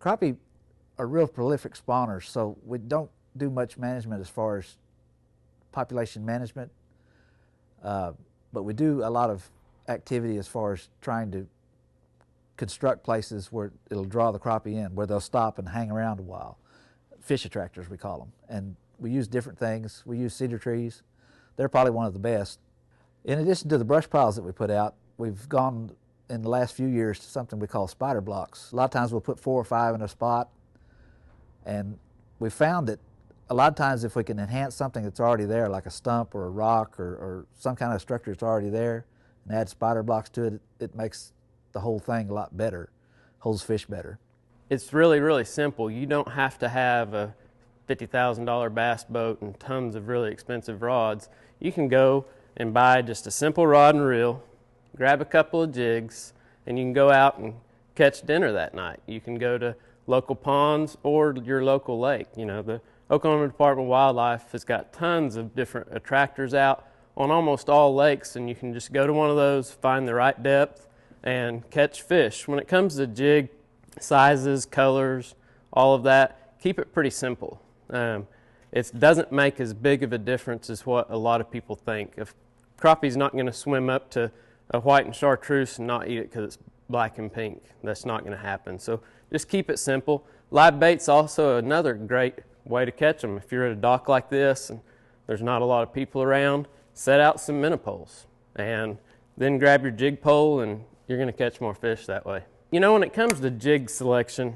Crappie are real prolific spawners, so we don't do much management as far as population management, but we do a lot of activity as far as trying to construct places where it'll draw the crappie in, where they'll stop and hang around a while. Fish attractors, we call them. And we use different things. We use cedar trees. They're probably one of the best. In addition to the brush piles that we put out, we've gone in the last few years to something we call spider blocks. A lot of times we'll put 4 or 5 in a spot, and we found that a lot of times if we can enhance something that's already there, like a stump or a rock or some kind of structure that's already there, and add spider blocks to it, it makes the whole thing a lot better, holds fish better. It's really, really simple. You don't have to have a $50,000 bass boat and tons of really expensive rods. You can go and buy just a simple rod and reel, grab a couple of jigs, and you can go out and catch dinner that night. You can go to local ponds or your local lake. You know, the Oklahoma Department of Wildlife has got tons of different attractors out on almost all lakes, and you can just go to one of those, find the right depth, and catch fish. When it comes to jig sizes, colors, all of that, keep it pretty simple. It doesn't make as big of a difference as what a lot of people think. If crappie's not going to swim up to a white and chartreuse and not eat it because it's black and pink, that's not going to happen. So just keep it simple. Live bait's also another great way to catch them. If you're at a dock like this and there's not a lot of people around, set out some minnow poles and then grab your jig pole, and you're going to catch more fish that way. You know, when it comes to jig selection,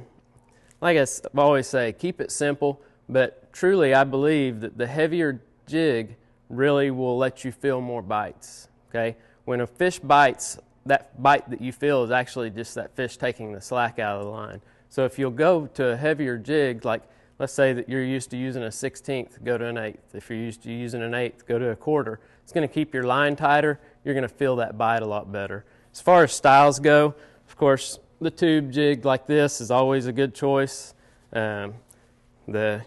like I always say, keep it simple, but truly I believe that the heavier jig really will let you feel more bites, okay? When a fish bites, that bite that you feel is actually just that fish taking the slack out of the line. So if you'll go to a heavier jig, like let's say that you're used to using a 16th, go to an 1/8. If you're used to using an 1/8, go to a 1/4. It's going to keep your line tighter. You're going to feel that bite a lot better. As far as styles go, of course, the tube jig like this is always a good choice. This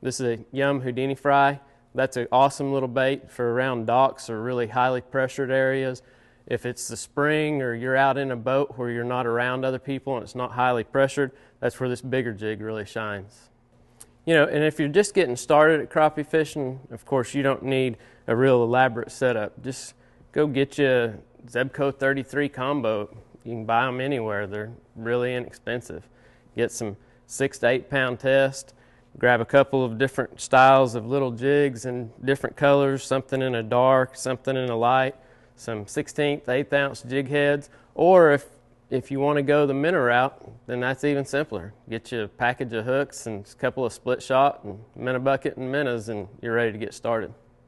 is a Yum Houdini fry. That's an awesome little bait for around docks or really highly pressured areas. If it's the spring or you're out in a boat where you're not around other people and it's not highly pressured, that's where this bigger jig really shines. You know, and if you're just getting started at crappie fishing, of course you don't need a real elaborate setup. Just go get you a Zebco 33 combo. You can buy them anywhere. They're really inexpensive. Get some 6 to 8 pound test. Grab a couple of different styles of little jigs in different colors, something in a dark, something in a light, some 16th, 1/8 ounce jig heads. Or if you want to go the minnow route, then that's even simpler. Get you a package of hooks and a couple of split shot and minnow bucket and minnows, and you're ready to get started.